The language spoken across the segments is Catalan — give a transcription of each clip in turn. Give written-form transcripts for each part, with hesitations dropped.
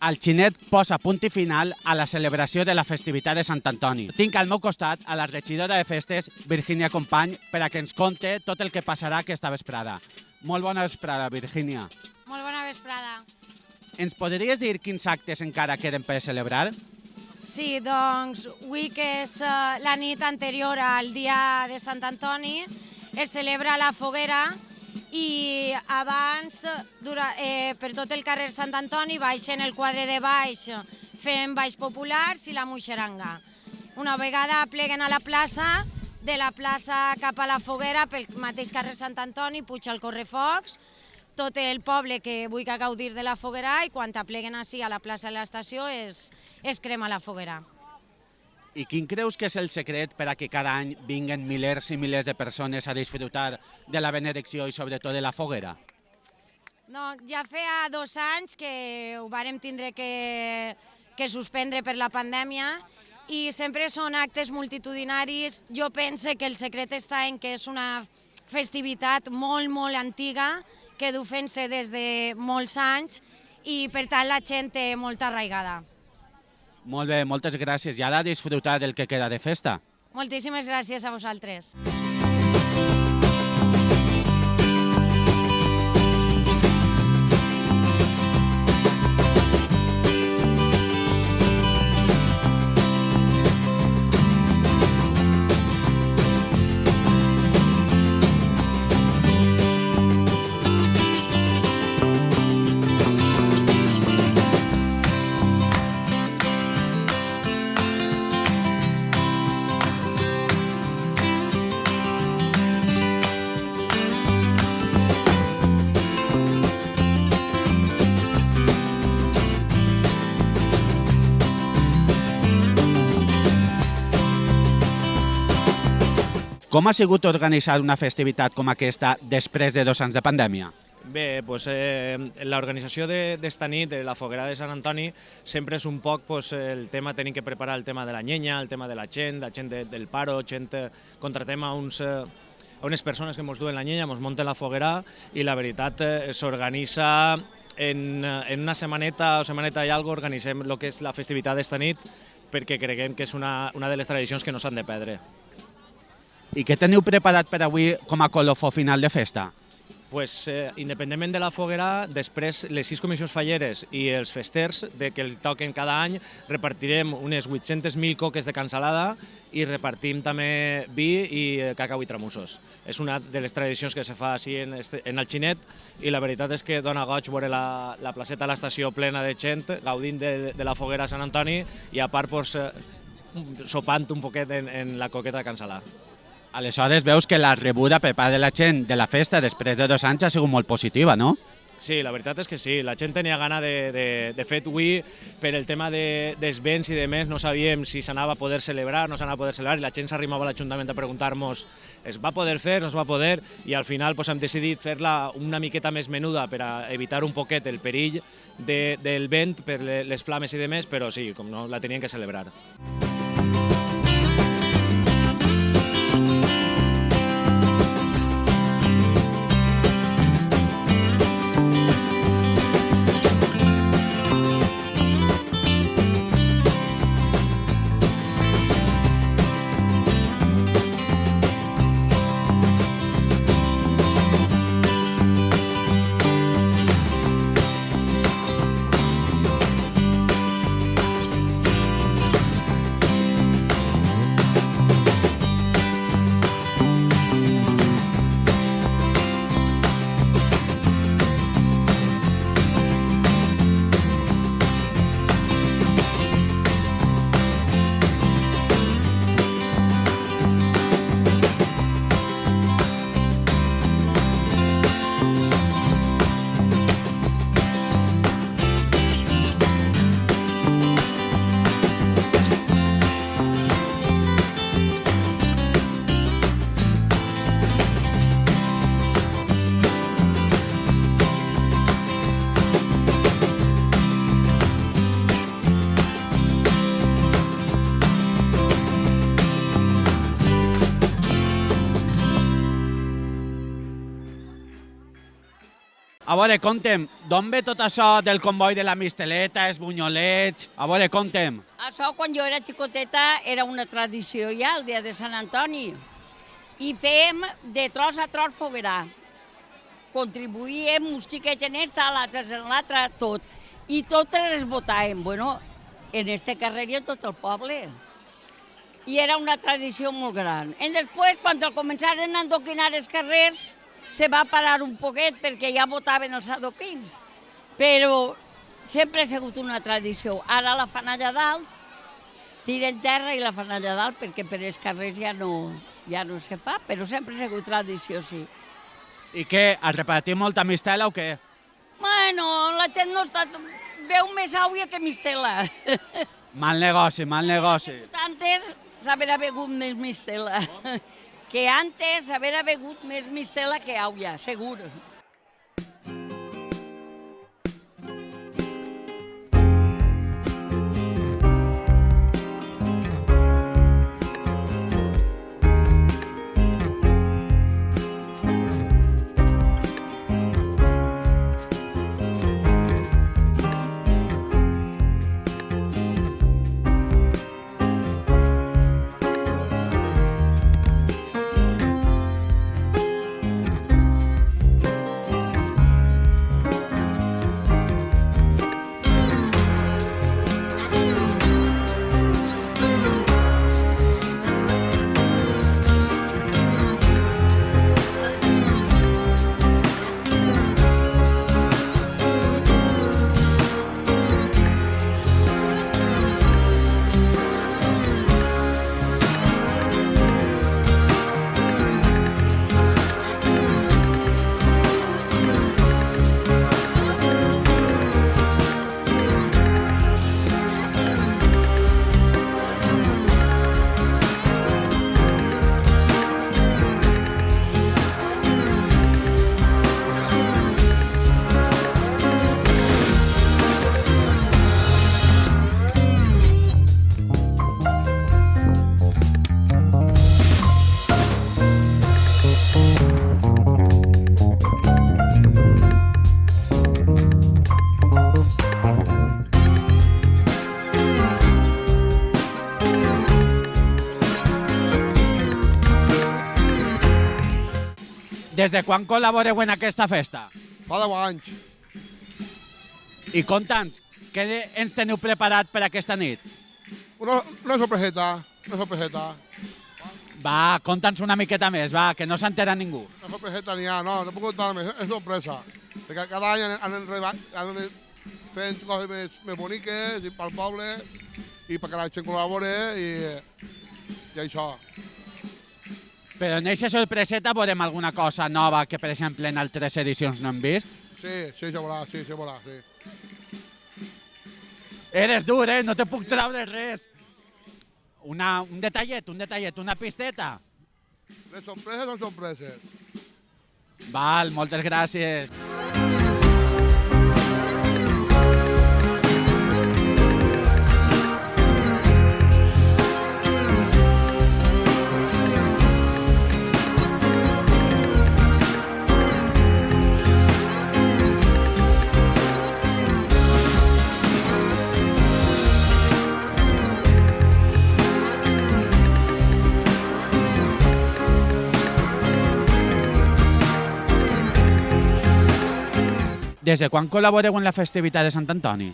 Alginet posa punt i final a la celebració de la festivitat de Sant Antoni. Tinc al meu costat a la regidora de festes, Virgínia Company, per a que ens conte tot el que passarà aquesta vesprada. Molt bona vesprada, Virgínia. Molt bona vesprada. Ens podries dir quins actes encara queden per celebrar? Sí, doncs avui, que és la nit anterior al dia de Sant Antoni, es celebra la foguera i abans, per tot el carrer Sant Antoni, baixen el quadre de baix, fent balls populars i la moixeranga. Una vegada pleguen a la plaça, de la plaça cap a la foguera, pel mateix carrer Sant Antoni, puja el correfocs, tot el poble que vulgui gaudir de la foguera, i quan apleguen així a la plaça de l'estació es crema la foguera. I quin creus que és el secret per a que cada any vinguen milers i milers de persones a disfrutar de la benedicció i sobretot de la foguera? No, ja feia 2 anys que ho vàrem tindre que suspendre per la pandèmia i sempre són actes multitudinaris. Jo penso que el secret està en que és una festivitat molt, molt antiga, que du fent-se des de molts anys i per tant la gent té molta arraigada. Molt bé, moltes gràcies. I ara a disfrutar del que queda de festa. Moltíssimes gràcies a vosaltres. Com ha sigut organitzar una festivitat com aquesta després de 2 anys de pandèmia? Bé, doncs, l'organització d'esta nit, de la foguera de Sant Antoni, sempre és un poc el tema, tenim que preparar el tema de la llenya, el tema de la gent del paro, contratem a unes persones que ens duen la llenya, ens munten la foguera i la veritat s'organitza en una setmaneta o setmaneta i alguna cosa, organitzem el que és la festivitat d'esta nit perquè creiem que és una de les tradicions que no s'han de perdre. I què teniu preparat per avui com a colofó final de festa? Pues, independentment de la foguera, després les 6 comissions falleres i els festers que el toquen cada any, repartirem unes 800.000 coques de cansalada i repartim també vi i cacau i tramussos. És una de les tradicions que se fa així en Alginet i la veritat és que dona goig veure la placeta a l'estació plena de gent gaudint de la foguera a Sant Antoni i a part sopant un poquet en la coqueta de cansalada. Aleshores veus que la rebuda per part de la gent de la festa després de 2 anys ha sigut molt positiva, no? Sí, la veritat és que sí. La gent tenia gana de fet avui, per el tema dels béns i de més, no sabíem si s'anava a poder celebrar, no s'anava a poder celebrar, i la gent s'arrimava a l'Ajuntament a preguntar-nos es va poder fer, no es va poder, i al final hem decidit fer-la una miqueta més menuda per a evitar un poquet el perill del vent per les flames i de més, però sí, com no, la tenien que celebrar. A veure, conta'm, d'on ve tot això del comboi de la Misteleta, els bunyolets? A veure, conta'm. Això, quan jo era xicoteta, era una tradició ja, el dia de Sant Antoni. I fèiem de tros a tros foguerà. Contribuïem uns xiquets en esta, l'altres en l'altra, tot. I totes les votàvem, bueno, en este carrer i en tot el poble. I era una tradició molt gran. I després, quan el començaren a endoquinar els carrers, se va parar un poquet perquè ja votaven els adoquins. Però sempre ha sigut una tradició. Ara la fan allà dalt, tiren terra i la fan allà dalt perquè per els carrers ja no se fa, però sempre ha sigut tradició, sí. I què, has repartit molta mistela o què? Bueno, la gent no està... veu més àuia que mistela. Mal negoci, mal negoci. Antes s'haver begut més mistela. Que antes haver begut més mistela que àuia, segur. Des de quan col·laboreu en aquesta festa? Fa 10 anys. I conta'ns, què ens teniu preparat per aquesta nit? Una sorpreseta, una sorpreseta. Va, conta'ns una miqueta més, va, que no s'entera ningú. Una sorpreseta n'hi ha, no puc contar més, és sorpresa. Perquè cada any anem fent coses més boniques pel poble i perquè la gent col·labore i això. Però en aquesta sorpreseta veurem alguna cosa nova que, per exemple, en altres edicions no hem vist? Sí, se veurà, sí. Eres dur, no te puc treure res. Un detallet, una pisteta. Les sorpreses són sorpreses. Val, moltes gràcies. Des de quan col·laboreu en la festivitat de Sant Antoni?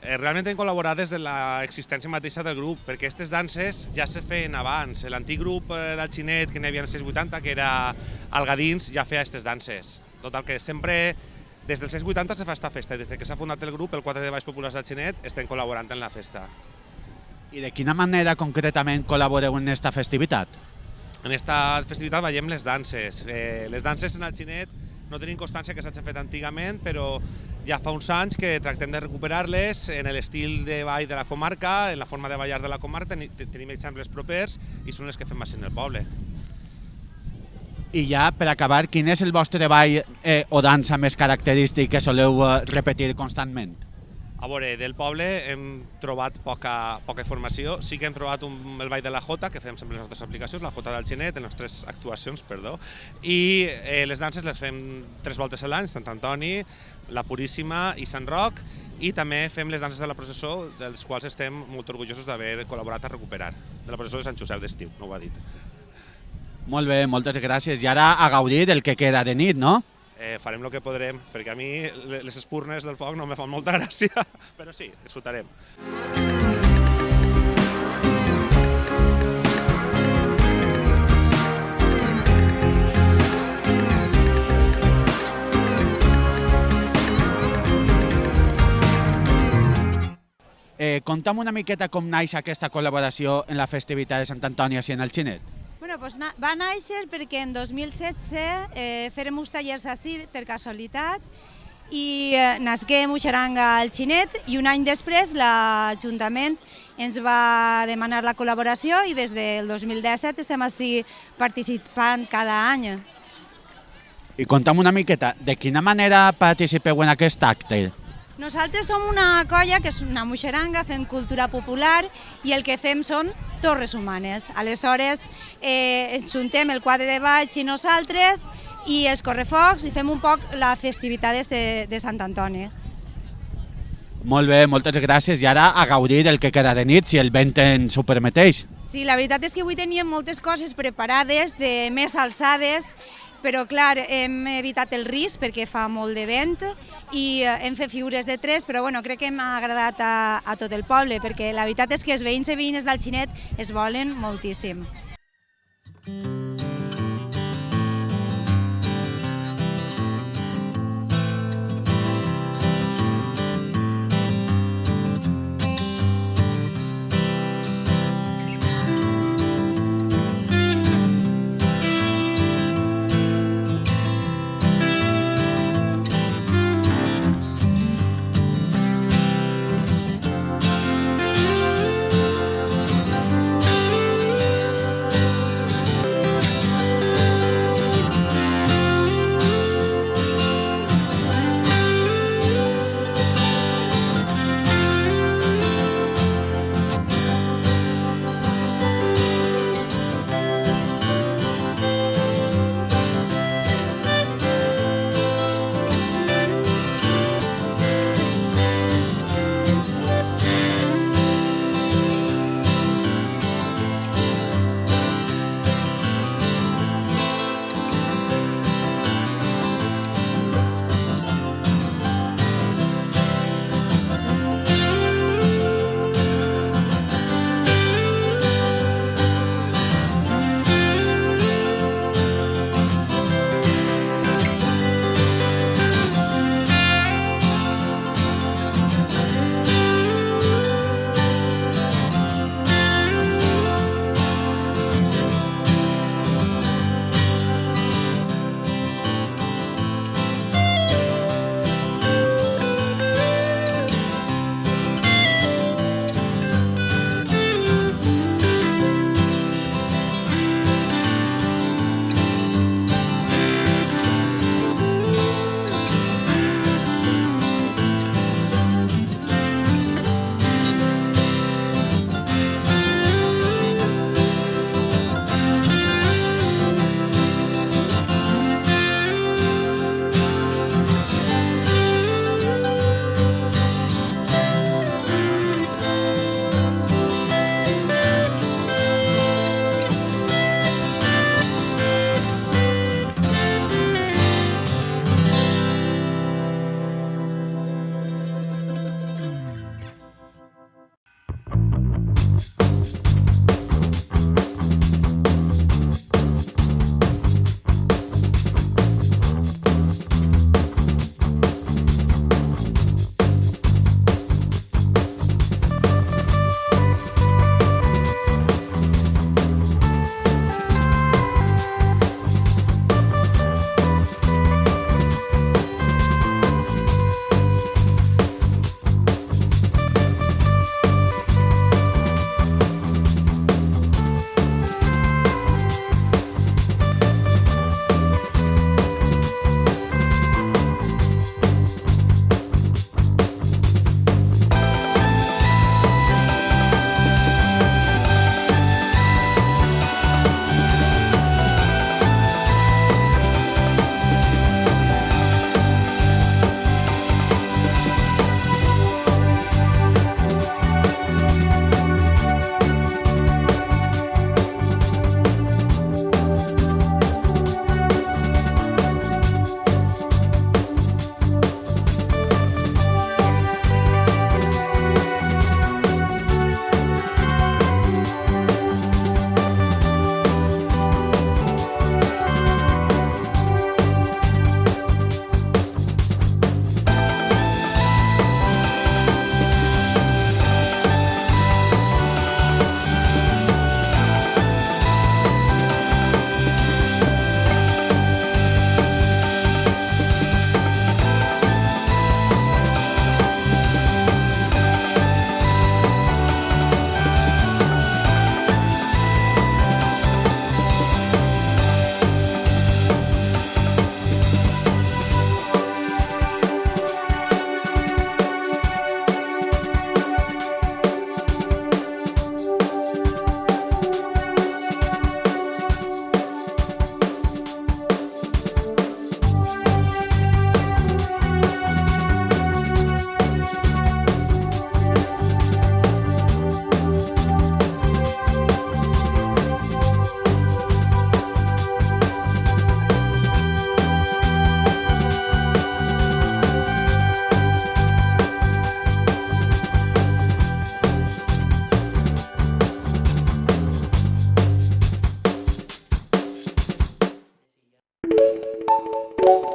Realment hem col·laborat des de l'existència mateixa del grup, perquè aquestes danses ja se feien abans. L'antic grup del Xinet, que n'hi havia als 80, que era Algadins, ja feia aquestes danses. Total que sempre, des dels 80 se fa aquesta festa, i des que s'ha fundat el grup, el 4 de Balls Populars del Xinet, estem col·laborant en la festa. I de quina manera concretament col·laboreu en aquesta festivitat? En aquesta festivitat veiem les danses. Les danses en el Xinet no tenim constància que s'hagin fet antigament, però ja fa uns anys que tractem de recuperar-les en l'estil de ball de la comarca, en la forma de ballar de la comarca, tenim exemples propers i són les que fem en el poble. I ja, per acabar, quin és el vostre ball o dansa més característic que soleu repetir constantment? A veure, del poble hem trobat poca informació. Sí que hem trobat el ball de la Jota, que fem sempre les nostres aplicacions, la Jota del Xinet, en les 3 actuacions, perdó. I les danses les fem 3 voltes a l'any, Sant Antoni, la Puríssima i Sant Roc, i també fem les danses de la processó, dels quals estem molt orgullosos d'haver col·laborat a recuperar, de la processó de Sant Josep d'estiu, no ho ha dit. Molt bé, moltes gràcies. I ara a gaudir del que queda de nit, no? Farem el que podrem, perquè a mi les espurnes del foc no me fan molta gràcia, però sí, disfrutarem. Conta'm una miqueta com naix aquesta col·laboració en la festivitat de Sant Antoni així en el Xinet. Bueno, pues va néixer perquè en 2016 fèrem uns tallers així per casualitat i nasqué Muixeranga al Xinet i un any després l'Ajuntament ens va demanar la col·laboració i des del 2017 estem així participant cada any. I conta'm una miqueta, de quina manera participeu en aquest acte? Nosaltres som una colla que és una muixeranga, fem cultura popular i el que fem són torres humanes. Aleshores ens juntem el quadre de baix i nosaltres i els correfocs i fem un poc la festivitat de Sant Antoni. Molt bé, moltes gràcies. I ara a gaudir del que queda de nit, si el vent ens ho permeteix. Sí, la veritat és que avui teníem moltes coses preparades de més alçades, però clar, hem evitat el risc perquè fa molt de vent i hem fet figures de 3, però bueno, crec que hem agradat a tot el poble perquè la veritat és que els veïns i veïnes del Xinet es volen moltíssim. Thank you.